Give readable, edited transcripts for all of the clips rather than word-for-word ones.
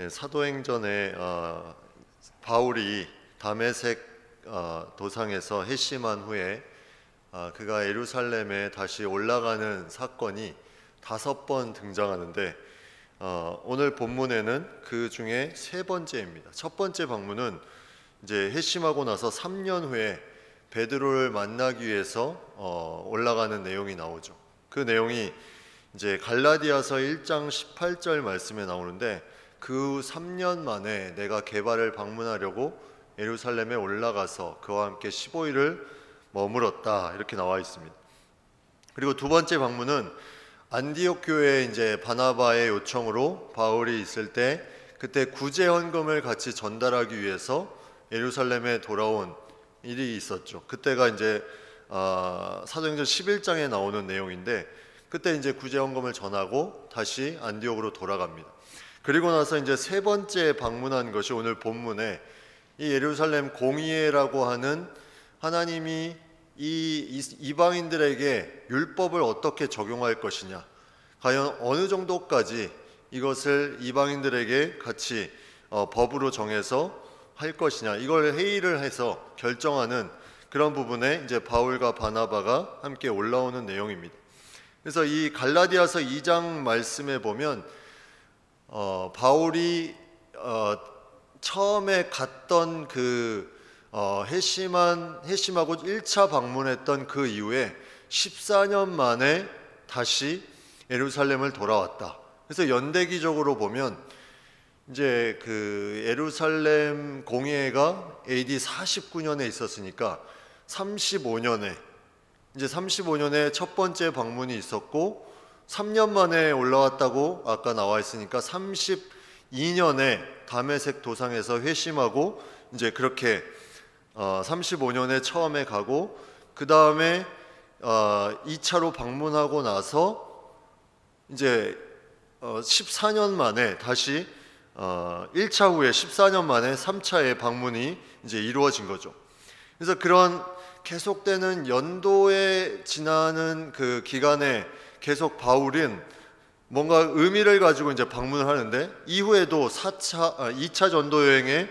사도행전에 바울이 다메섹 도상에서 회심한 후에 그가 예루살렘에 다시 올라가는 사건이 5번 등장하는데 오늘 본문에는 그 중에 3번째입니다. 첫 번째 방문은 이제 회심하고 나서 3년 후에 베드로를 만나기 위해서 올라가는 내용이 나오죠. 그 내용이 이제 갈라디아서 1장 18절 말씀에 나오는데 그 3년 만에 내가 게바를 방문하려고 예루살렘에 올라가서 그와 함께 15일을 머물었다, 이렇게 나와 있습니다. 그리고 두 번째 방문은 안디옥 교회에 이제 바나바의 요청으로 바울이 있을 때 그때 구제 헌금을 같이 전달하기 위해서 예루살렘에 돌아온 일이 있었죠. 그때가 이제 사도행전 11장에 나오는 내용인데 그때 이제 구제 헌금을 전하고 다시 안디옥으로 돌아갑니다. 그리고 나서 이제 3번째 방문한 것이 오늘 본문에 이 예루살렘 공의회라고 하는 하나님이 이 이방인들에게 율법을 어떻게 적용할 것이냐, 과연 어느 정도까지 이것을 이방인들에게 같이 법으로 정해서 할 것이냐, 이걸 회의를 해서 결정하는 그런 부분에 이제 바울과 바나바가 함께 올라오는 내용입니다. 그래서 이 갈라디아서 2장 말씀에 보면 바울이 처음에 갔던 그 회심하고 1차 방문했던 그 이후에 14년 만에 다시 예루살렘을 돌아왔다. 그래서 연대기적으로 보면 이제 그 예루살렘 공의회가 AD 49년에 있었으니까 35년에 첫 번째 방문이 있었고 3년 만에 올라왔다고 아까 나와 있으니까 32년에 다메섹 도상에서 회심하고 이제 그렇게 35년에 처음에 가고 그 다음에 2차로 방문하고 나서 이제 14년 만에 다시 1차 후에 14년 만에 3차의 방문이 이제 이루어진 거죠. 그래서 그런 계속되는 연도에 지나는 그 기간에 계속 바울은 뭔가 의미를 가지고 이제 방문을 하는데 이후에도 2차 전도 여행에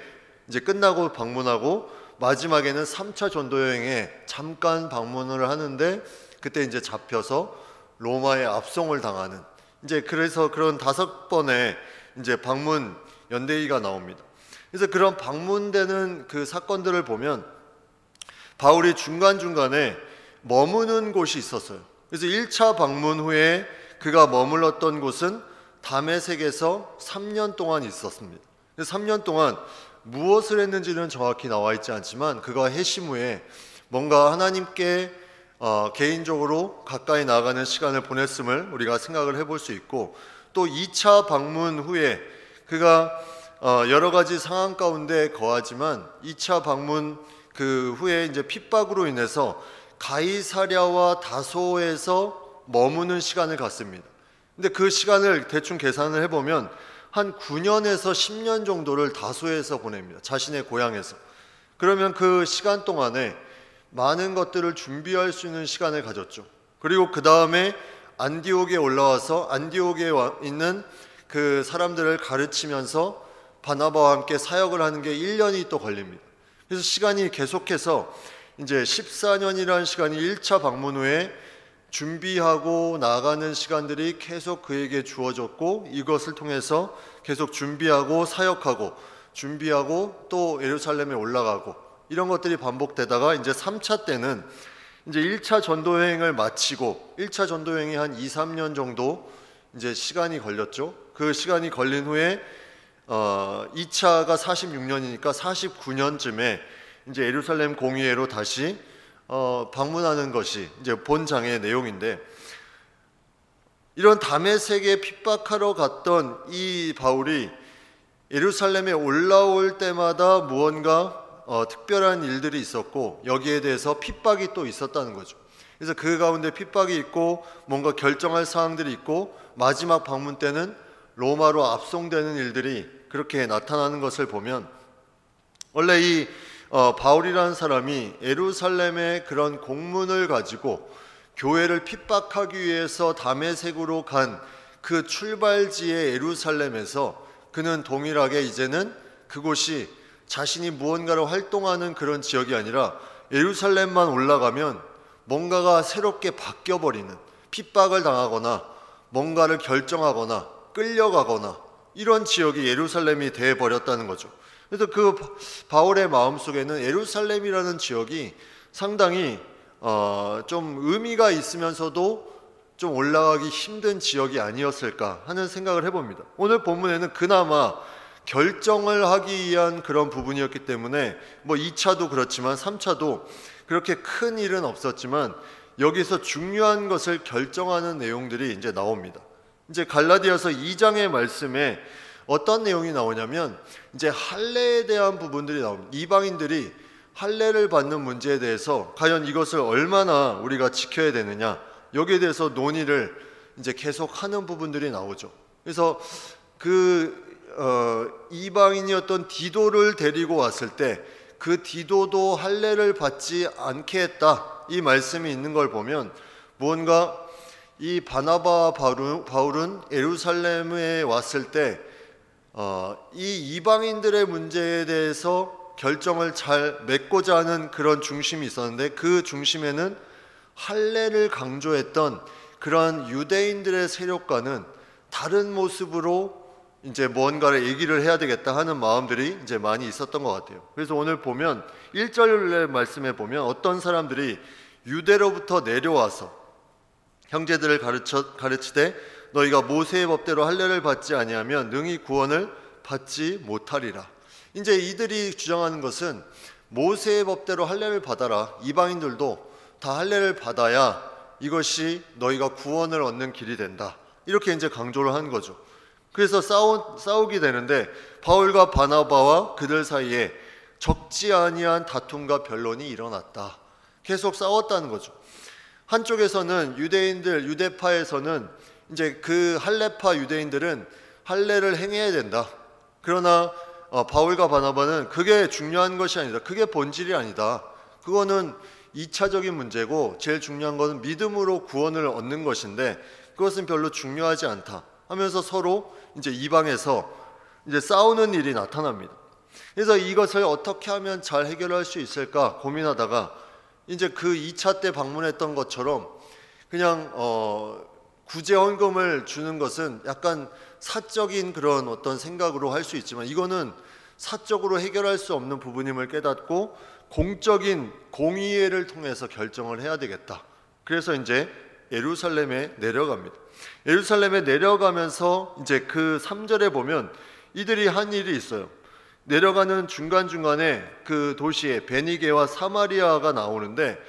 이제 끝나고 방문하고 마지막에는 3차 전도 여행에 잠깐 방문을 하는데 그때 이제 잡혀서 로마에 압송을 당하는, 이제 그래서 그런 5번의 이제 방문 연대기가 나옵니다. 그래서 그런 방문되는 그 사건들을 보면 바울이 중간중간에 머무는 곳이 있었어요. 그래서 1차 방문 후에 그가 머물렀던 곳은 다메섹에서 3년 동안 있었습니다. 그래서 3년 동안 무엇을 했는지는 정확히 나와 있지 않지만 그가 회심 후에 뭔가 하나님께 개인적으로 가까이 나아가는 시간을 보냈음을 우리가 생각을 해볼 수 있고, 또 2차 방문 후에 그가 여러 가지 상황 가운데 거하지만 2차 방문 그 후에 이제 핍박으로 인해서 가이사랴와 다소에서 머무는 시간을 갖습니다. 근데 그 시간을 대충 계산을 해보면 한 9년에서 10년 정도를 다소에서 보냅니다. 자신의 고향에서. 그러면 그 시간 동안에 많은 것들을 준비할 수 있는 시간을 가졌죠. 그리고 그 다음에 안디옥에 올라와서 안디옥에 있는 그 사람들을 가르치면서 바나바와 함께 사역을 하는 게 1년이 또 걸립니다. 그래서 시간이 계속해서 이제 14년이라는 시간이 1차 방문 후에 준비하고 나가는 시간들이 계속 그에게 주어졌고, 이것을 통해서 계속 준비하고 사역하고 준비하고 또 예루살렘에 올라가고 이런 것들이 반복되다가 이제 3차 때는 이제 1차 전도 여행을 마치고 1차 전도 여행이 한 2-3년 정도 이제 시간이 걸렸죠. 그 시간이 걸린 후에 2차가 46년이니까 49년쯤에 이제 예루살렘 공의회로 다시 방문하는 것이 이제 본장의 내용인데, 이런 다메섹에 핍박하러 갔던 이 바울이 예루살렘에 올라올 때마다 무언가 특별한 일들이 있었고 여기에 대해서 핍박이 또 있었다는 거죠. 그래서 그 가운데 핍박이 있고 뭔가 결정할 사항들이 있고 마지막 방문 때는 로마로 압송되는 일들이 그렇게 나타나는 것을 보면, 원래 이 바울이라는 사람이 예루살렘의 그런 공문을 가지고 교회를 핍박하기 위해서 다메섹으로 간 그 출발지의 예루살렘에서 그는 동일하게 이제는 그곳이 자신이 무언가를 활동하는 그런 지역이 아니라 예루살렘만 올라가면 뭔가가 새롭게 바뀌어버리는, 핍박을 당하거나 뭔가를 결정하거나 끌려가거나 이런 지역이 예루살렘이 돼버렸다는 거죠. 그래서 그 바울의 마음속에는 예루살렘이라는 지역이 상당히 좀 의미가 있으면서도 좀 올라가기 힘든 지역이 아니었을까 하는 생각을 해봅니다. 오늘 본문에는 그나마 결정을 하기 위한 그런 부분이었기 때문에 뭐 2차도 그렇지만 3차도 그렇게 큰 일은 없었지만 여기서 중요한 것을 결정하는 내용들이 이제 나옵니다. 이제 갈라디아서 2장의 말씀에 어떤 내용이 나오냐면 이제 할례에 대한 부분들이 나옵니다. 이방인들이 할례를 받는 문제에 대해서 과연 이것을 얼마나 우리가 지켜야 되느냐, 여기에 대해서 논의를 이제 계속 하는 부분들이 나오죠. 그래서 이방인이었던 디도를 데리고 왔을 때 그 디도도 할례를 받지 않게 했다, 이 말씀이 있는 걸 보면 무언가 이 바나바와 바울은 예루살렘에 왔을 때 이 이방인들의 문제에 대해서 결정을 잘 맺고자 하는 그런 중심이 있었는데, 그 중심에는 할례를 강조했던 그러한 유대인들의 세력과는 다른 모습으로 이제 무언가를 얘기를 해야 되겠다 하는 마음들이 이제 많이 있었던 것 같아요. 그래서 오늘 보면 1절의 말씀에 보면 어떤 사람들이 유대로부터 내려와서 형제들을 가르치되 너희가 모세의 법대로 할례를 받지 아니하면 능히 구원을 받지 못하리라. 이제 이들이 주장하는 것은 모세의 법대로 할례를 받아라, 이방인들도 다 할례를 받아야 이것이 너희가 구원을 얻는 길이 된다, 이렇게 이제 강조를 한 거죠. 그래서 싸우게 되는데 바울과 바나바와 그들 사이에 적지 아니한 다툼과 변론이 일어났다. 계속 싸웠다는 거죠. 한쪽에서는 유대파에서는 이제 그 할례파 유대인들은 할례를 행해야 된다. 그러나 바울과 바나바는 그게 중요한 것이 아니다, 그게 본질이 아니다, 그거는 2차적인 문제고 제일 중요한 것은 믿음으로 구원을 얻는 것인데 그것은 별로 중요하지 않다 하면서 서로 이제 이방에서 이제 싸우는 일이 나타납니다. 그래서 이것을 어떻게 하면 잘 해결할 수 있을까 고민하다가 이제 그 2차 때 방문했던 것처럼 그냥 구제 헌금을 주는 것은 약간 사적인 그런 어떤 생각으로 할 수 있지만 이거는 사적으로 해결할 수 없는 부분임을 깨닫고 공적인 공의회를 통해서 결정을 해야 되겠다. 그래서 이제 예루살렘에 내려갑니다. 예루살렘에 내려가면서 이제 그 3절에 보면 이들이 한 일이 있어요. 내려가는 중간중간에 그 도시에 베니게와 사마리아가 나오는데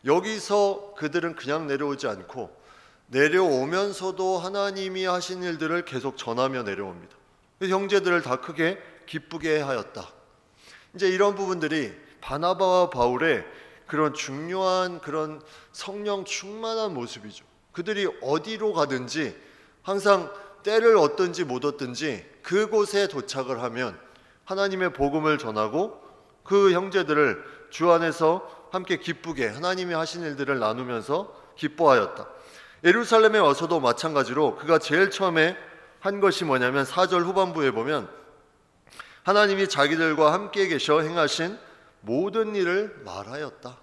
여기서 그들은 그냥 내려오지 않고 내려오면서도 하나님이 하신 일들을 계속 전하며 내려옵니다. 형제들을 다 크게 기쁘게 하였다. 이제 이런 부분들이 바나바와 바울의 그런 중요한 그런 성령 충만한 모습이죠. 그들이 어디로 가든지 항상 때를 얻든지 못 얻든지 그곳에 도착을 하면 하나님의 복음을 전하고 그 형제들을 주 안에서 함께 기쁘게 하나님이 하신 일들을 나누면서 기뻐하였다. 예루살렘에 와서도 마찬가지로 그가 제일 처음에 한 것이 뭐냐면 4절 후반부에 보면 하나님이 자기들과 함께 계셔 행하신 모든 일을 말하였다.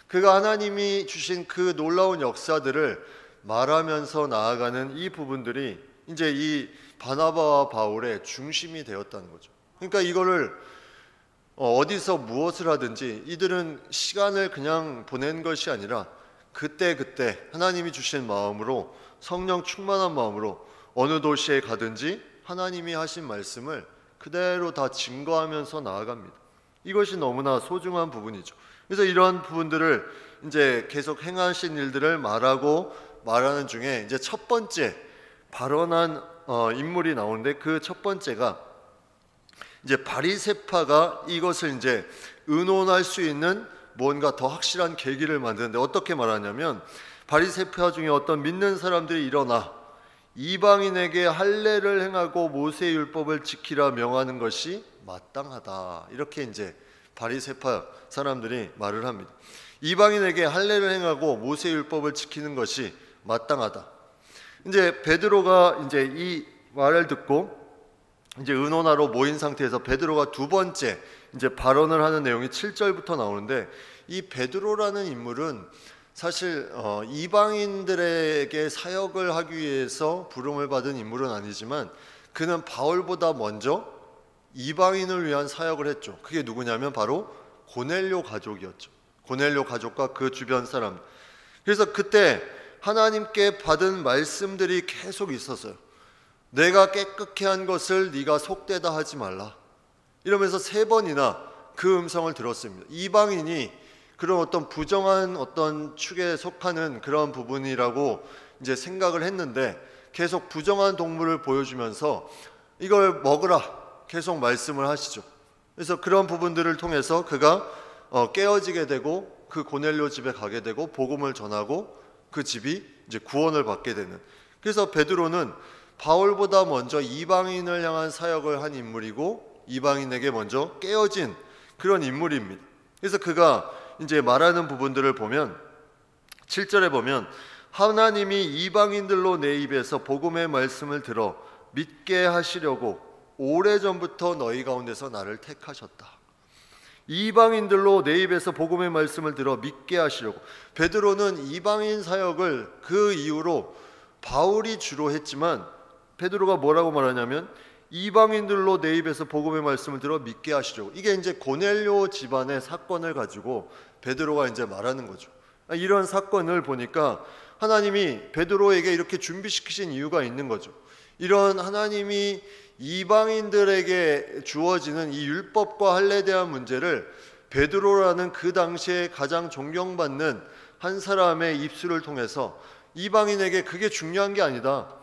그가 하나님이 주신 그 놀라운 역사들을 말하면서 나아가는 이 부분들이 이제 이 바나바와 바울의 중심이 되었다는 거죠. 그러니까 이거를 어디서 무엇을 하든지 이들은 시간을 그냥 보낸 것이 아니라 그때그때 하나님이 주신 마음으로 성령 충만한 마음으로 어느 도시에 가든지 하나님이 하신 말씀을 그대로 다 증거하면서 나아갑니다. 이것이 너무나 소중한 부분이죠. 그래서 이러한 부분들을 이제 계속 행하신 일들을 말하는 중에 이제 첫 번째 발언한 인물이 나오는데 그 첫 번째가 이제 바리새파가 이것을 이제 의논할 수 있는 뭔가 더 확실한 계기를 만드는데 어떻게 말하냐면 바리새파 중에 어떤 믿는 사람들이 일어나 이방인에게 할례를 행하고 모세의 율법을 지키라 명하는 것이 마땅하다. 이렇게 이제 바리새파 사람들이 말을 합니다. 이방인에게 할례를 행하고 모세의 율법을 지키는 것이 마땅하다. 이제 베드로가 이제 이 말을 듣고 이제 의논하러 모인 상태에서 베드로가 두 번째 이제 발언을 하는 내용이 7절부터 나오는데, 이 베드로라는 인물은 사실 이방인들에게 사역을 하기 위해서 부름을 받은 인물은 아니지만 그는 바울보다 먼저 이방인을 위한 사역을 했죠. 그게 누구냐면 바로 고넬료 가족이었죠. 고넬료 가족과 그 주변 사람. 그래서 그때 하나님께 받은 말씀들이 계속 있었어요. 내가 깨끗게 한 것을 네가 속되다 하지 말라, 이러면서 3번이나 그 음성을 들었습니다. 이방인이 그런 어떤 부정한 어떤 축에 속하는 그런 부분이라고 이제 생각을 했는데, 계속 부정한 동물을 보여주면서 이걸 먹으라 계속 말씀을 하시죠. 그래서 그런 부분들을 통해서 그가 깨어지게 되고 그 고넬료 집에 가게 되고 복음을 전하고 그 집이 이제 구원을 받게 되는. 그래서 베드로는 바울보다 먼저 이방인을 향한 사역을 한 인물이고 이방인에게 먼저 깨어진 그런 인물입니다. 그래서 그가 이제 말하는 부분들을 보면 7절에 보면 하나님이 이방인들로 내 입에서 복음의 말씀을 들어 믿게 하시려고 오래전부터 너희 가운데서 나를 택하셨다. 이방인들로 내 입에서 복음의 말씀을 들어 믿게 하시려고. 베드로는 이방인 사역을 그 이후로 바울이 주로 했지만 베드로가 뭐라고 말하냐면 이방인들로 내 입에서 복음의 말씀을 들어 믿게 하시려고. 이게 이제 고넬료 집안의 사건을 가지고 베드로가 이제 말하는 거죠. 이런 사건을 보니까 하나님이 베드로에게 이렇게 준비시키신 이유가 있는 거죠. 이런 하나님이 이방인들에게 주어지는 이 율법과 할례에 대한 문제를 베드로라는 그 당시에 가장 존경받는 한 사람의 입술을 통해서 이방인에게 그게 중요한 게 아니다.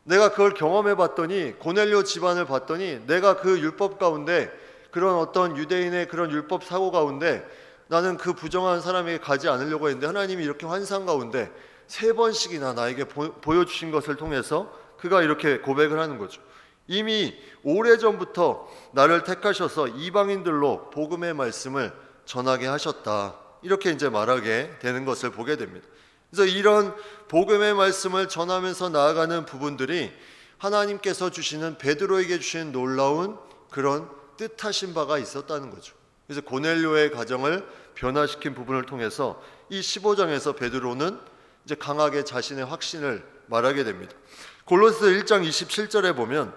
내가 그걸 경험해 봤더니, 고넬료 집안을 봤더니 내가 그 율법 가운데, 그런 어떤 유대인의 그런 율법 사고 가운데 나는 그 부정한 사람에게 가지 않으려고 했는데 하나님이 이렇게 환상 가운데 3번씩이나 나에게 보여주신 것을 통해서 그가 이렇게 고백을 하는 거죠. 이미 오래전부터 나를 택하셔서 이방인들로 복음의 말씀을 전하게 하셨다, 이렇게 이제 말하게 되는 것을 보게 됩니다. 그래서 이런 복음의 말씀을 전하면서 나아가는 부분들이 하나님께서 주시는, 베드로에게 주시는 놀라운 그런 뜻하신 바가 있었다는 거죠. 그래서 고넬료의 가정을 변화시킨 부분을 통해서 이 15장에서 베드로는 이제 강하게 자신의 확신을 말하게 됩니다. 골로새 1장 27절에 보면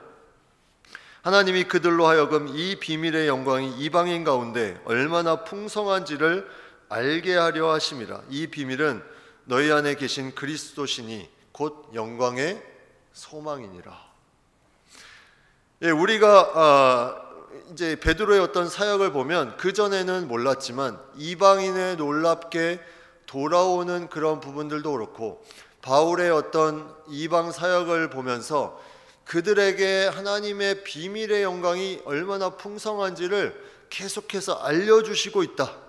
하나님이 그들로 하여금 이 비밀의 영광이 이방인 가운데 얼마나 풍성한지를 알게 하려 하심이라. 이 비밀은 너희 안에 계신 그리스도시니 곧 영광의 소망이니라. 예, 우리가 이제 베드로의 어떤 사역을 보면 그 전에는 몰랐지만 이방인의 놀랍게 돌아오는 그런 부분들도 그렇고, 바울의 어떤 이방 사역을 보면서 그들에게 하나님의 비밀의 영광이 얼마나 풍성한지를 계속해서 알려주시고 있다.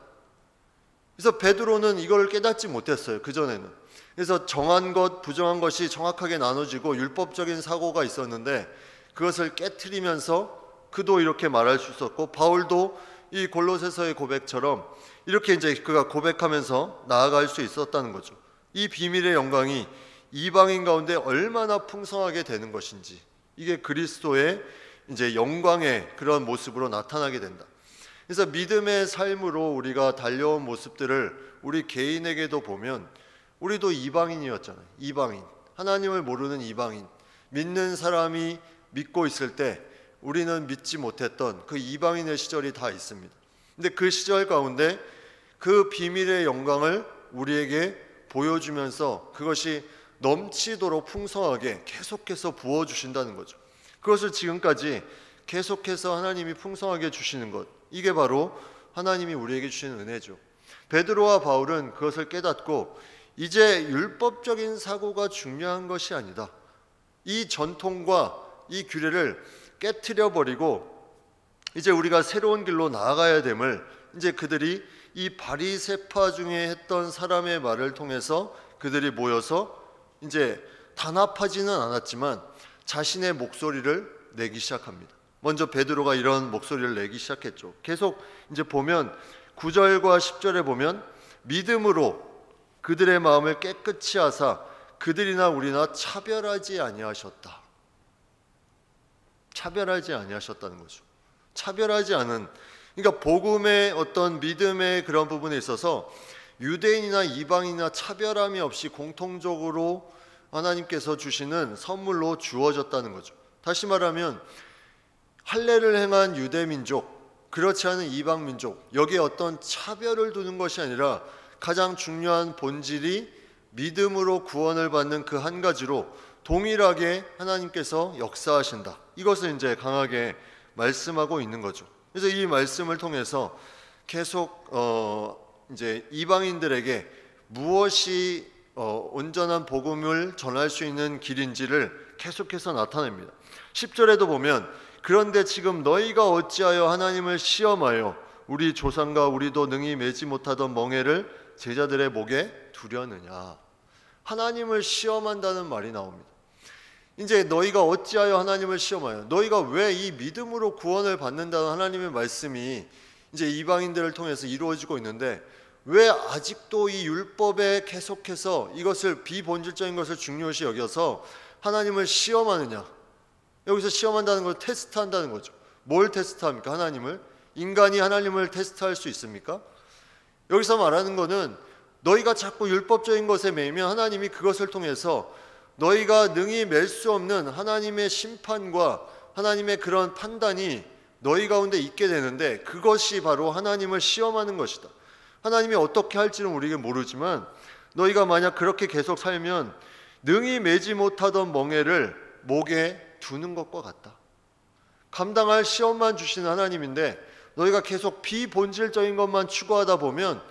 그래서 베드로는 이걸 깨닫지 못했어요, 그전에는. 그래서 정한 것, 부정한 것이 정확하게 나눠지고 율법적인 사고가 있었는데 그것을 깨트리면서 그도 이렇게 말할 수 있었고, 바울도 이 골로새서의 고백처럼 이렇게 이제 그가 고백하면서 나아갈 수 있었다는 거죠. 이 비밀의 영광이 이방인 가운데 얼마나 풍성하게 되는 것인지, 이게 그리스도의 이제 영광의 그런 모습으로 나타나게 된다. 그래서 믿음의 삶으로 우리가 달려온 모습들을 우리 개인에게도 보면, 우리도 이방인이었잖아요. 이방인, 하나님을 모르는 이방인, 믿는 사람이 믿고 있을 때 우리는 믿지 못했던 그 이방인의 시절이 다 있습니다. 근데 그 시절 가운데 그 비밀의 영광을 우리에게 보여주면서 그것이 넘치도록 풍성하게 계속해서 부어주신다는 거죠. 그것을 지금까지 계속해서 하나님이 풍성하게 주시는 것, 이게 바로 하나님이 우리에게 주시는 은혜죠. 베드로와 바울은 그것을 깨닫고 이제 율법적인 사고가 중요한 것이 아니다. 이 전통과 이 규례를 깨트려 버리고 이제 우리가 새로운 길로 나아가야 됨을, 이제 그들이 이 바리새파 중에 했던 사람의 말을 통해서 그들이 모여서 이제 단합하지는 않았지만 자신의 목소리를 내기 시작합니다. 먼저 베드로가 이런 목소리를 내기 시작했죠. 계속 이제 보면 9절과 10절에 보면 믿음으로 그들의 마음을 깨끗이 하사 그들이나 우리나 차별하지 아니하셨다. 차별하지 아니하셨다는 거죠. 차별하지 않은, 그러니까 복음의 어떤 믿음의 그런 부분에 있어서 유대인이나 이방인이나 차별함이 없이 공통적으로 하나님께서 주시는 선물로 주어졌다는 거죠. 다시 말하면 할례를 행한 유대 민족, 그렇지 않은 이방 민족, 여기에 어떤 차별을 두는 것이 아니라 가장 중요한 본질이 믿음으로 구원을 받는 그 한 가지로 동일하게 하나님께서 역사하신다. 이것을 이제 강하게 말씀하고 있는 거죠. 그래서 이 말씀을 통해서 계속 이제 이방인들에게 무엇이 온전한 복음을 전할 수 있는 길인지를 계속해서 나타냅니다. 10절에도 보면 그런데 지금 너희가 어찌하여 하나님을 시험하여 우리 조상과 우리도 능히 매지 못하던 멍에를 제자들의 목에 두려느냐. 하나님을 시험한다는 말이 나옵니다. 이제 너희가 어찌하여 하나님을 시험하여, 너희가 왜 이 믿음으로 구원을 받는다는 하나님의 말씀이 이제 이방인들을 통해서 이루어지고 있는데 왜 아직도 이 율법에 계속해서 이것을 비본질적인 것을 중요시 여겨서 하나님을 시험하느냐. 여기서 시험한다는 걸 테스트한다는 거죠. 뭘 테스트합니까? 하나님을. 인간이 하나님을 테스트할 수 있습니까? 여기서 말하는 거는 너희가 자꾸 율법적인 것에 매이면 하나님이 그것을 통해서 너희가 능히 맬 수 없는 하나님의 심판과 하나님의 그런 판단이 너희 가운데 있게 되는데 그것이 바로 하나님을 시험하는 것이다. 하나님이 어떻게 할지는 우리에게 모르지만 너희가 만약 그렇게 계속 살면 능히 매지 못하던 멍에를 목에 두는 것과 같다. 감당할 시험만 주시는 하나님인데 너희가 계속 비본질적인 것만 추구하다 보면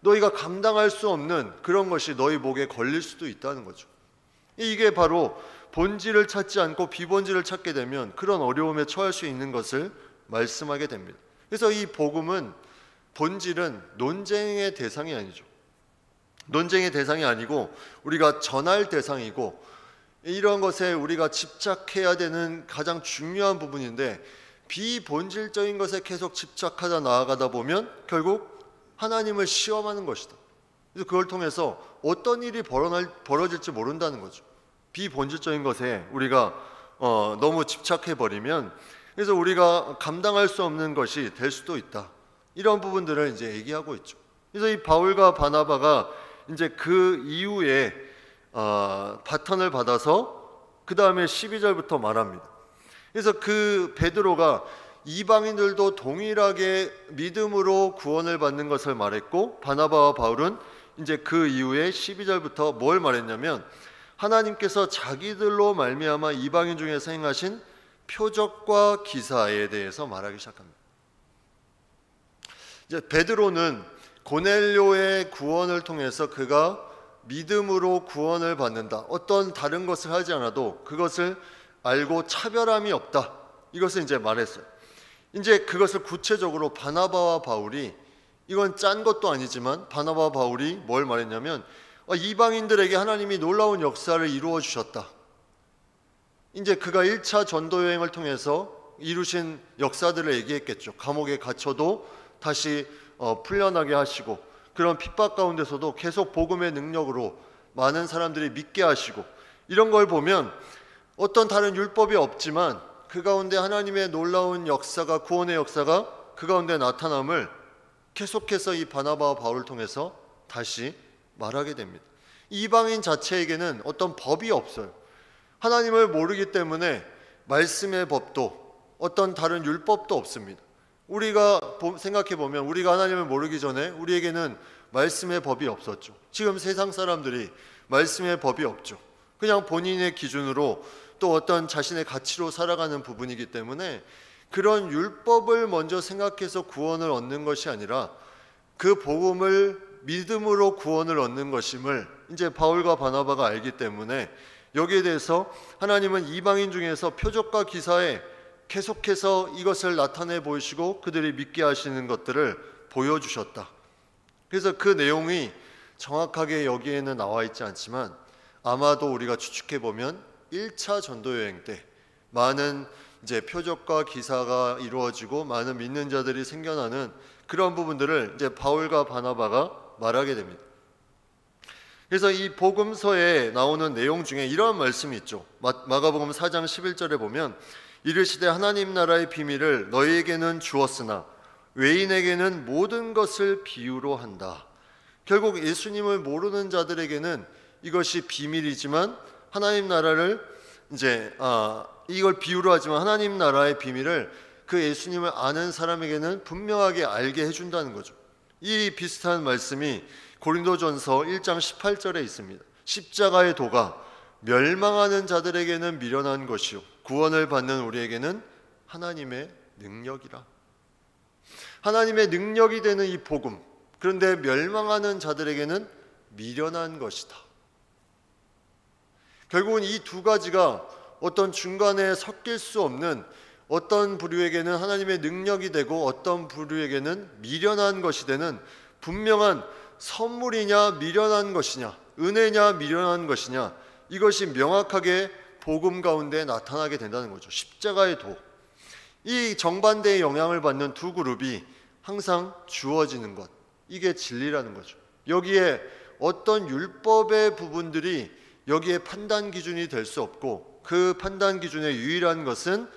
너희가 감당할 수 없는 그런 것이 너희 목에 걸릴 수도 있다는 거죠. 이게 바로 본질을 찾지 않고 비본질을 찾게 되면 그런 어려움에 처할 수 있는 것을 말씀하게 됩니다. 그래서 이 복음은 본질은 논쟁의 대상이 아니죠. 논쟁의 대상이 아니고 우리가 전할 대상이고 이런 것에 우리가 집착해야 되는 가장 중요한 부분인데 비본질적인 것에 계속 집착하다 나아가다 보면 결국 하나님을 시험하는 것이다. 그래서 그걸 통해서 어떤 일이 벌어질지 모른다는 거죠. 비본질적인 것에 우리가 너무 집착해버리면 그래서 우리가 감당할 수 없는 것이 될 수도 있다. 이런 부분들을 이제 얘기하고 있죠. 그래서 이 바울과 바나바가 이제 그 이후에 바턴을 받아서 그 다음에 12절부터 말합니다. 그래서 그 베드로가 이방인들도 동일하게 믿음으로 구원을 받는 것을 말했고 바나바와 바울은 이제 그 이후에 12절부터 뭘 말했냐면 하나님께서 자기들로 말미암아 이방인 중에서 행하신 표적과 기사에 대해서 말하기 시작합니다. 이제 베드로는 고넬료의 구원을 통해서 그가 믿음으로 구원을 받는다. 어떤 다른 것을 하지 않아도 그것을 알고 차별함이 없다. 이것을 이제 말했어요. 이제 그것을 구체적으로 바나바와 바울이 이건 짠 것도 아니지만 바나바와 바울이 뭘 말했냐면 이방인들에게 하나님이 놀라운 역사를 이루어 주셨다. 이제 그가 1차 전도 여행을 통해서 이루신 역사들을 얘기했겠죠. 감옥에 갇혀도 다시 풀려나게 하시고 그런 핍박 가운데서도 계속 복음의 능력으로 많은 사람들이 믿게 하시고 이런 걸 보면 어떤 다른 율법이 없지만 그 가운데 하나님의 놀라운 역사가 구원의 역사가 그 가운데 나타남을 계속해서 이 바나바와 바울을 통해서 다시 말하게 됩니다. 이방인 자체에게는 어떤 법이 없어요. 하나님을 모르기 때문에 말씀의 법도 어떤 다른 율법도 없습니다. 우리가 생각해 보면 우리가 하나님을 모르기 전에 우리에게는 말씀의 법이 없었죠. 지금 세상 사람들이 말씀의 법이 없죠. 그냥 본인의 기준으로 또 어떤 자신의 가치로 살아가는 부분이기 때문에 그런 율법을 먼저 생각해서 구원을 얻는 것이 아니라 그 복음을 믿음으로 구원을 얻는 것임을 이제 바울과 바나바가 알기 때문에 여기에 대해서 하나님은 이방인 중에서 표적과 기사에 계속해서 이것을 나타내 보이시고 그들이 믿게 하시는 것들을 보여주셨다. 그래서 그 내용이 정확하게 여기에는 나와 있지 않지만 아마도 우리가 추측해 보면 1차 전도 여행 때 많은 이제 표적과 기사가 이루어지고 많은 믿는 자들이 생겨나는 그런 부분들을 이제 바울과 바나바가 말하게 됩니다. 그래서 이 복음서에 나오는 내용 중에 이러한 말씀이 있죠. 마가복음 4장 11절에 보면 이르시되 하나님 나라의 비밀을 너희에게는 주었으나 외인에게는 모든 것을 비유로 한다. 결국 예수님을 모르는 자들에게는 이것이 비밀이지만 하나님 나라를 이걸 비유로 하지만 하나님 나라의 비밀을 그 예수님을 아는 사람에게는 분명하게 알게 해준다는 거죠. 이 비슷한 말씀이 고린도전서 1장 18절에 있습니다. 십자가의 도가 멸망하는 자들에게는 미련한 것이요 구원을 받는 우리에게는 하나님의 능력이라. 하나님의 능력이 되는 이 복음, 그런데 멸망하는 자들에게는 미련한 것이다. 결국은 이 두 가지가 어떤 중간에 섞일 수 없는, 어떤 부류에게는 하나님의 능력이 되고 어떤 부류에게는 미련한 것이 되는 분명한 선물이냐 미련한 것이냐, 은혜냐 미련한 것이냐, 이것이 명확하게 복음 가운데 나타나게 된다는 거죠. 십자가의 도, 이 정반대의 영향을 받는 두 그룹이 항상 주어지는 것, 이게 진리라는 거죠. 여기에 어떤 율법의 부분들이 여기에 판단 기준이 될 수 없고, 그 판단 기준의 유일한 것은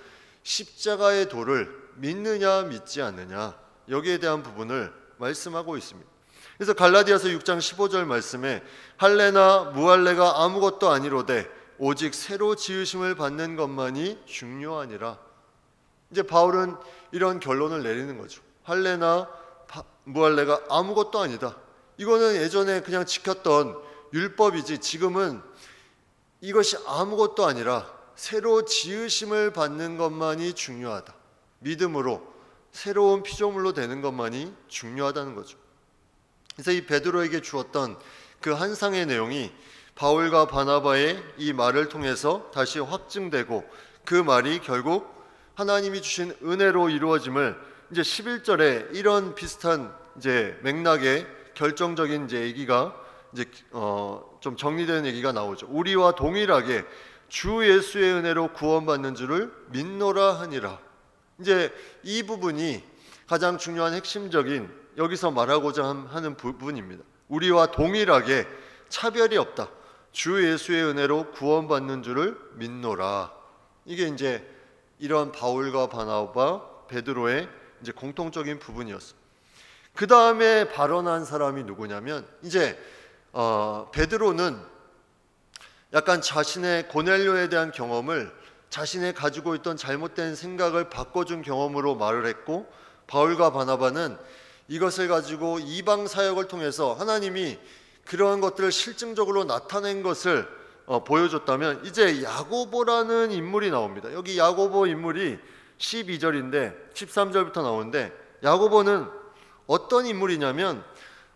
십자가의 도를 믿느냐 믿지 않느냐, 여기에 대한 부분을 말씀하고 있습니다. 그래서 갈라디아서 6장 15절 말씀에 할례나 무할례가 아무것도 아니로되 오직 새로 지으심을 받는 것만이 중요하니라. 이제 바울은 이런 결론을 내리는 거죠. 할례나 무할례가 아무것도 아니다. 이거는 예전에 그냥 지켰던 율법이지 지금은 이것이 아무것도 아니라 새로 지으심을 받는 것만이 중요하다. 믿음으로 새로운 피조물로 되는 것만이 중요하다는 거죠. 그래서 이 베드로에게 주었던 그 한상의 내용이 바울과 바나바의 이 말을 통해서 다시 확증되고, 그 말이 결국 하나님이 주신 은혜로 이루어짐을 이제 11절에 이런 비슷한 이제 맥락의 결정적인 이제 얘기가 이제 좀 정리된 얘기가 나오죠. 우리와 동일하게 주 예수의 은혜로 구원받는 줄을 믿노라 하니라. 이제 이 부분이 가장 중요한 핵심적인 여기서 말하고자 하는 부분입니다. 우리와 동일하게 차별이 없다. 주 예수의 은혜로 구원받는 줄을 믿노라. 이게 이제 이런 바울과 바나바, 베드로의 이제 공통적인 부분이었어요. 그 다음에 발언한 사람이 누구냐면 이제 베드로는 약간 자신의 고넬료에 대한 경험을, 자신의 가지고 있던 잘못된 생각을 바꿔준 경험으로 말을 했고, 바울과 바나바는 이것을 가지고 이방 사역을 통해서 하나님이 그러한 것들을 실증적으로 나타낸 것을 보여줬다면, 이제 야고보라는 인물이 나옵니다. 여기 야고보 인물이 12절인데 13절부터 나오는데, 야고보는 어떤 인물이냐면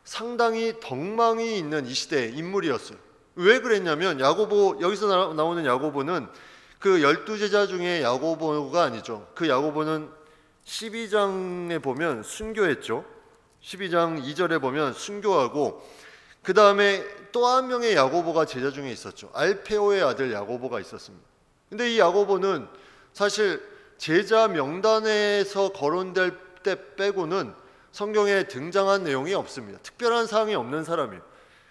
상당히 덕망이 있는 이 시대의 인물이었어요. 왜 그랬냐면 야고보, 여기서 나오는 야고보는 그 12제자 중에 야고보가 아니죠. 그 야고보는 12장에 보면 순교했죠. 12장 2절에 보면 순교하고, 그 다음에 또 한 명의 야고보가 제자 중에 있었죠. 알페오의 아들 야고보가 있었습니다. 근데 이 야고보는 사실 제자 명단에서 거론될 때 빼고는 성경에 등장한 내용이 없습니다. 특별한 사항이 없는 사람이에요.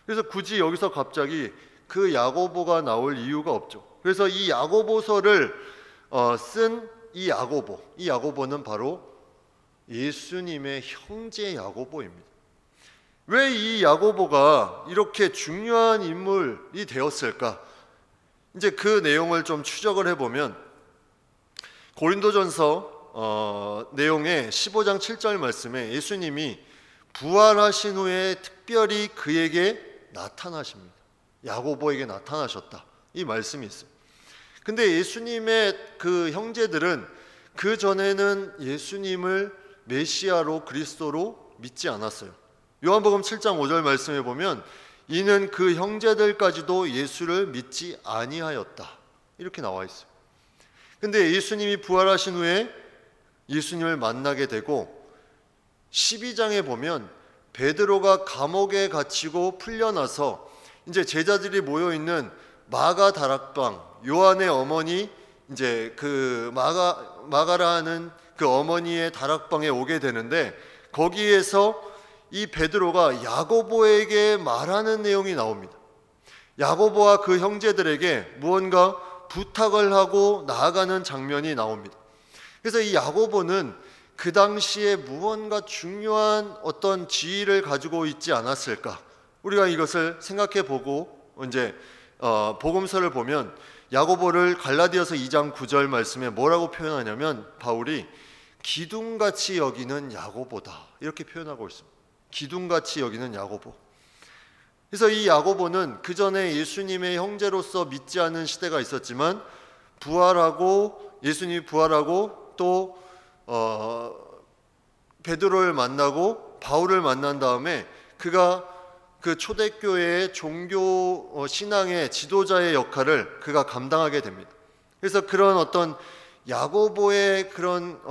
그래서 굳이 여기서 갑자기 그 야고보가 나올 이유가 없죠. 그래서 이 야고보서를 쓴 이 야고보는 바로 예수님의 형제 야고보입니다. 왜 이 야고보가 이렇게 중요한 인물이 되었을까? 이제 그 내용을 좀 추적을 해보면 고린도전서 내용의 15장 7절 말씀에 예수님이 부활하신 후에 특별히 그에게 나타나십니다. 야고보에게 나타나셨다, 이 말씀이 있어요. 근데 예수님의 그 형제들은 그 전에는 예수님을 메시아로, 그리스도로 믿지 않았어요. 요한복음 7장 5절 말씀에 보면 이는 그 형제들까지도 예수를 믿지 아니하였다, 이렇게 나와 있어요. 근데 예수님이 부활하신 후에 예수님을 만나게 되고, 12장에 보면 베드로가 감옥에 갇히고 풀려나서 이제 제자들이 모여 있는 마가 다락방, 요한의 어머니, 이제 그 마가라 하는 그 어머니의 다락방에 오게 되는데, 거기에서 이 베드로가 야고보에게 말하는 내용이 나옵니다. 야고보와 그 형제들에게 무언가 부탁을 하고 나아가는 장면이 나옵니다. 그래서 이 야고보는 그 당시에 무언가 중요한 어떤 지위를 가지고 있지 않았을까? 우리가 이것을 생각해 보고 이제 복음서를 보면 야고보를 갈라디아서 2장 9절 말씀에 뭐라고 표현하냐면 바울이 기둥같이 여기는 야고보다 이렇게 표현하고 있습니다. 기둥같이 여기는 야고보. 그래서 이 야고보는 그 전에 예수님의 형제로서 믿지 않은 시대가 있었지만 예수님이 부활하고 또 베드로를 만나고 바울을 만난 다음에 그가 그 초대교회의 종교 신앙의 지도자의 역할을 그가 감당하게 됩니다. 그래서 그런 어떤 야고보의 그런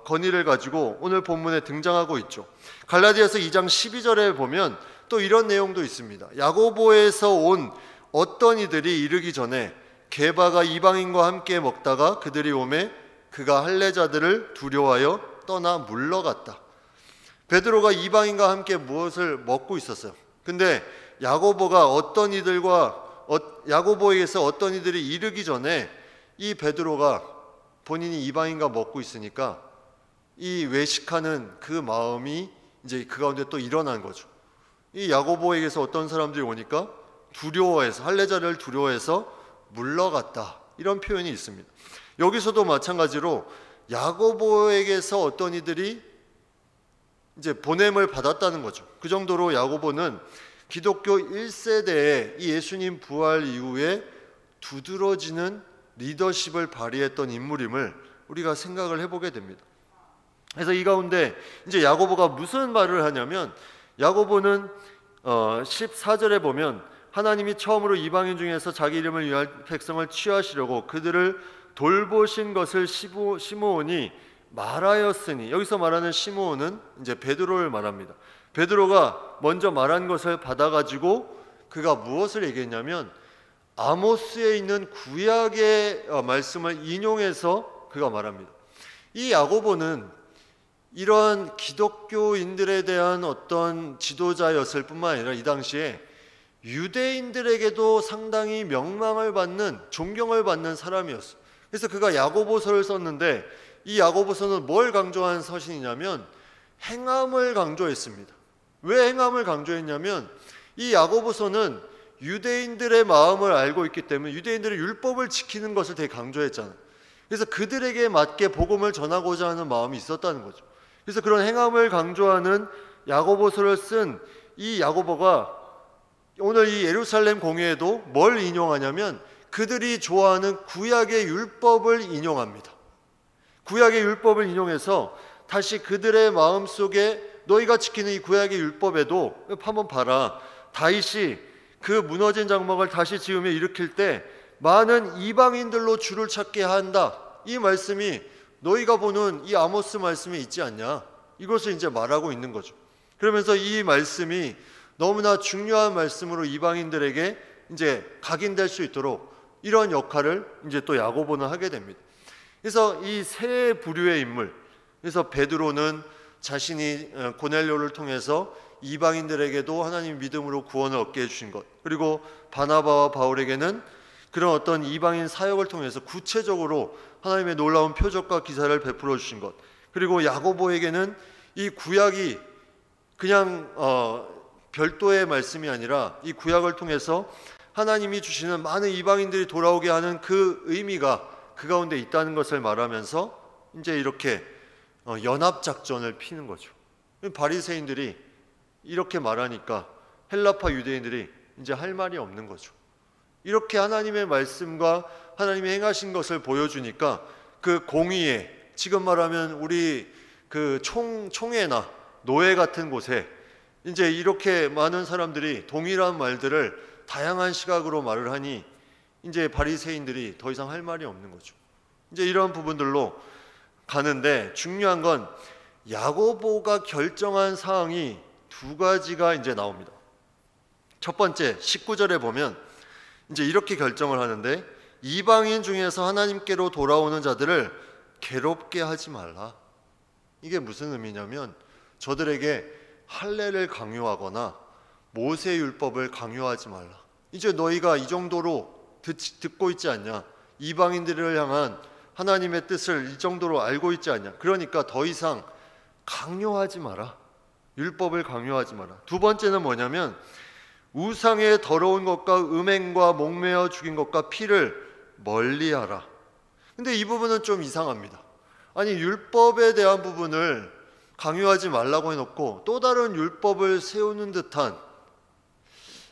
권위를 가지고 오늘 본문에 등장하고 있죠. 갈라디아서 2장 12절에 보면 또 이런 내용도 있습니다. 야고보에서 온 어떤 이들이 이르기 전에 게바가 이방인과 함께 먹다가 그들이 오매 그가 할례자들을 두려워하여 떠나 물러갔다. 베드로가 이방인과 함께 무엇을 먹고 있었어요. 근데 야고보에게서 어떤 이들이 이르기 전에 이 베드로가 본인이 이방인과 먹고 있으니까 이 외식하는 그 마음이 이제 그 가운데 또 일어난 거죠. 이 야고보에게서 어떤 사람들이 오니까 두려워해서 할례자를 두려워해서 물러갔다. 이런 표현이 있습니다. 여기서도 마찬가지로 야고보에게서 어떤 이들이 이제 보냄을 받았다는 거죠. 그 정도로 야고보는 기독교 1세대에 이 예수님 부활 이후에 두드러지는 리더십을 발휘했던 인물임을 우리가 생각을 해보게 됩니다. 그래서 이 가운데 이제 야고보가 무슨 말을 하냐면 야고보는 14절에 보면 하나님이 처음으로 이방인 중에서 자기 이름을 위할 백성을 취하시려고 그들을 돌보신 것을 시므온이 말하였으니, 여기서 말하는 시므온은 이제 베드로를 말합니다. 베드로가 먼저 말한 것을 받아가지고 그가 무엇을 얘기했냐면 아모스에 있는 구약의 말씀을 인용해서 그가 말합니다. 이 야고보는 이러한 기독교인들에 대한 어떤 지도자였을 뿐만 아니라 이 당시에 유대인들에게도 상당히 명망을 받는, 존경을 받는 사람이었어요. 그래서 그가 야고보서를 썼는데 이 야고보서는 뭘 강조한 서신이냐면 행함을 강조했습니다. 왜 행함을 강조했냐면 이 야고보서는 유대인들의 마음을 알고 있기 때문에 유대인들의 율법을 지키는 것을 되게 강조했잖아요. 그래서 그들에게 맞게 복음을 전하고자 하는 마음이 있었다는 거죠. 그래서 그런 행함을 강조하는 야고보서를 쓴 이 야고보가 오늘 이 예루살렘 공회에도 뭘 인용하냐면 그들이 좋아하는 구약의 율법을 인용합니다. 구약의 율법을 인용해서 다시 그들의 마음속에 너희가 지키는 이 구약의 율법에도 한번 봐라. 다윗이 그 무너진 장막을 다시 지으며 일으킬 때 많은 이방인들로 주를 찾게 한다. 이 말씀이 너희가 보는 이 아모스 말씀에 있지 않냐. 이것을 이제 말하고 있는 거죠. 그러면서 이 말씀이 너무나 중요한 말씀으로 이방인들에게 이제 각인될 수 있도록 이런 역할을 이제 또 야고보는 하게 됩니다. 그래서 이 세 부류의 인물, 그래서 베드로는 자신이 고넬료를 통해서 이방인들에게도 하나님 믿음으로 구원을 얻게 해주신 것, 그리고 바나바와 바울에게는 그런 어떤 이방인 사역을 통해서 구체적으로 하나님의 놀라운 표적과 기사를 베풀어 주신 것, 그리고 야고보에게는 이 구약이 그냥 별도의 말씀이 아니라 이 구약을 통해서 하나님이 주시는 많은 이방인들이 돌아오게 하는 그 의미가 그 가운데 있다는 것을 말하면서 이제 이렇게 연합작전을 피는 거죠. 바리새인들이 이렇게 말하니까 헬라파 유대인들이 이제 할 말이 없는 거죠. 이렇게 하나님의 말씀과 하나님이 행하신 것을 보여주니까 그 공의에, 지금 말하면 우리 그 총회나 노회 같은 곳에 이제 이렇게 많은 사람들이 동일한 말들을 다양한 시각으로 말을 하니 이제 바리새인들이 더 이상 할 말이 없는 거죠. 이제 이런 부분들로 가는데 중요한 건 야고보가 결정한 사항이 두 가지가 이제 나옵니다. 첫 번째 19절에 보면 이제 이렇게 결정을 하는데 이방인 중에서 하나님께로 돌아오는 자들을 괴롭게 하지 말라. 이게 무슨 의미냐면 저들에게 할례를 강요하거나 모세 율법을 강요하지 말라. 이제 너희가 이 정도로 듣고 있지 않냐? 이방인들을 향한 하나님의 뜻을 이 정도로 알고 있지 않냐. 그러니까 더 이상 강요하지 마라. 율법을 강요하지 마라. 두 번째는 뭐냐면 우상의 더러운 것과 음행과 목매어 죽인 것과 피를 멀리하라. 근데 이 부분은 좀 이상합니다. 아니, 율법에 대한 부분을 강요하지 말라고 해놓고 또 다른 율법을 세우는 듯한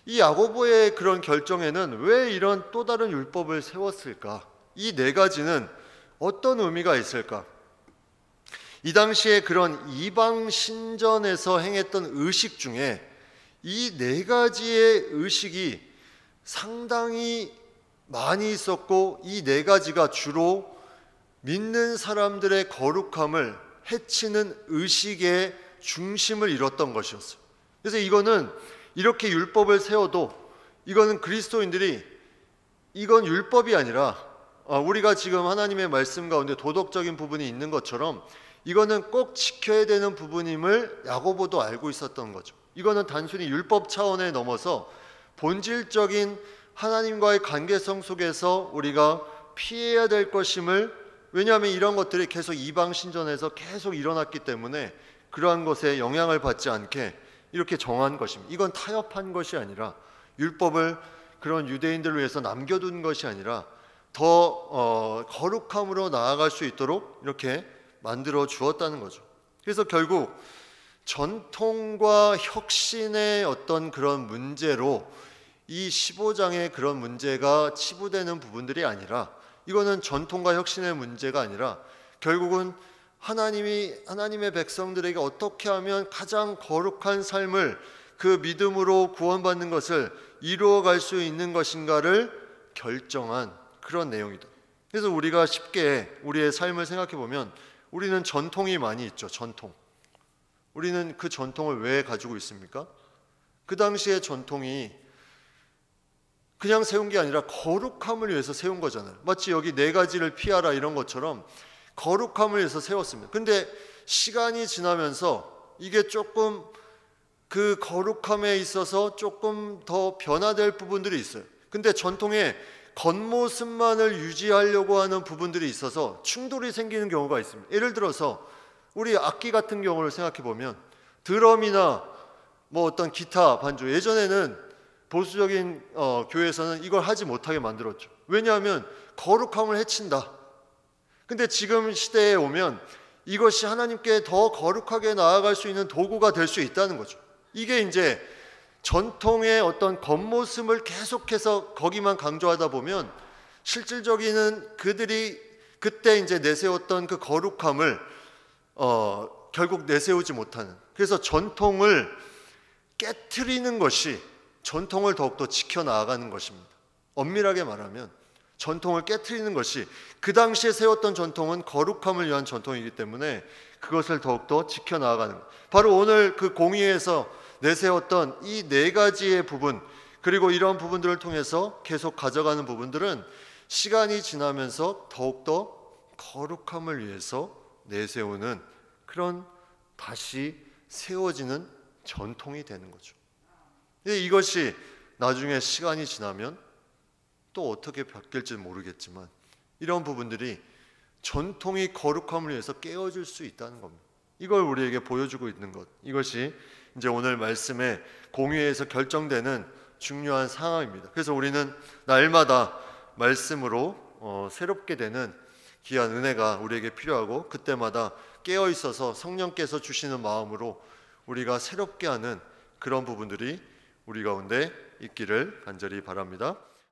이 야고보의 그런 결정에는 왜 이런 또 다른 율법을 세웠을까? 이 네 가지는 어떤 의미가 있을까? 이 당시에 그런 이방 신전에서 행했던 의식 중에 이 네 가지의 의식이 상당히 많이 있었고, 이 네 가지가 주로 믿는 사람들의 거룩함을 해치는 의식의 중심을 이뤘던 것이었어요. 그래서 이거는 이렇게 율법을 세워도 이거는 그리스도인들이 이건 율법이 아니라 우리가 지금 하나님의 말씀 가운데 도덕적인 부분이 있는 것처럼 이거는 꼭 지켜야 되는 부분임을 야고보도 알고 있었던 거죠. 이거는 단순히 율법 차원에 넘어서 본질적인 하나님과의 관계성 속에서 우리가 피해야 될 것임을, 왜냐하면 이런 것들이 계속 이방 신전에서 계속 일어났기 때문에 그러한 것에 영향을 받지 않게 이렇게 정한 것입니다. 이건 타협한 것이 아니라 율법을 그런 유대인들을 위해서 남겨둔 것이 아니라 더 거룩함으로 나아갈 수 있도록 이렇게 만들어 주었다는 거죠. 그래서 결국 전통과 혁신의 어떤 그런 문제로 이 15장의 그런 문제가 치부되는 부분들이 아니라, 이거는 전통과 혁신의 문제가 아니라 결국은 하나님의 백성들에게 어떻게 하면 가장 거룩한 삶을, 그 믿음으로 구원받는 것을 이루어갈 수 있는 것인가를 결정한 그런 내용이다. 그래서 우리가 쉽게 우리의 삶을 생각해 보면 우리는 전통이 많이 있죠. 전통. 우리는 그 전통을 왜 가지고 있습니까? 그 당시의 전통이 그냥 세운 게 아니라 거룩함을 위해서 세운 거잖아요. 마치 여기 네 가지를 피하라 이런 것처럼 거룩함을 위해서 세웠습니다. 근데 시간이 지나면서 이게 조금 그 거룩함에 있어서 조금 더 변화될 부분들이 있어요. 근데 전통의 겉모습만을 유지하려고 하는 부분들이 있어서 충돌이 생기는 경우가 있습니다. 예를 들어서 우리 악기 같은 경우를 생각해 보면 드럼이나 뭐 어떤 기타 반주, 예전에는 보수적인 교회에서는 이걸 하지 못하게 만들었죠. 왜냐하면 거룩함을 해친다. 근데 지금 시대에 오면 이것이 하나님께 더 거룩하게 나아갈 수 있는 도구가 될 수 있다는 거죠. 이게 이제 전통의 어떤 겉모습을 계속해서 거기만 강조하다 보면 실질적인 그들이 그때 이제 내세웠던 그 거룩함을 결국 내세우지 못하는, 그래서 전통을 깨트리는 것이 전통을 더욱더 지켜나가는 것입니다. 엄밀하게 말하면 전통을 깨트리는 것이, 그 당시에 세웠던 전통은 거룩함을 위한 전통이기 때문에 그것을 더욱더 지켜나가는 것. 바로 오늘 그 공의에서 내세웠던 이 네 가지의 부분, 그리고 이런 부분들을 통해서 계속 가져가는 부분들은 시간이 지나면서 더욱더 거룩함을 위해서 내세우는 그런 다시 세워지는 전통이 되는 거죠. 이것이 나중에 시간이 지나면 또 어떻게 바뀔지 모르겠지만 이런 부분들이 전통이 거룩함을 위해서 깨어질 수 있다는 겁니다. 이걸 우리에게 보여주고 있는 것, 이것이 이제 오늘 말씀의 공의에서 결정되는 중요한 상황입니다. 그래서 우리는 날마다 말씀으로 새롭게 되는 귀한 은혜가 우리에게 필요하고, 그때마다 깨어 있어서 성령께서 주시는 마음으로 우리가 새롭게 하는 그런 부분들이 우리 가운데 있기를 간절히 바랍니다.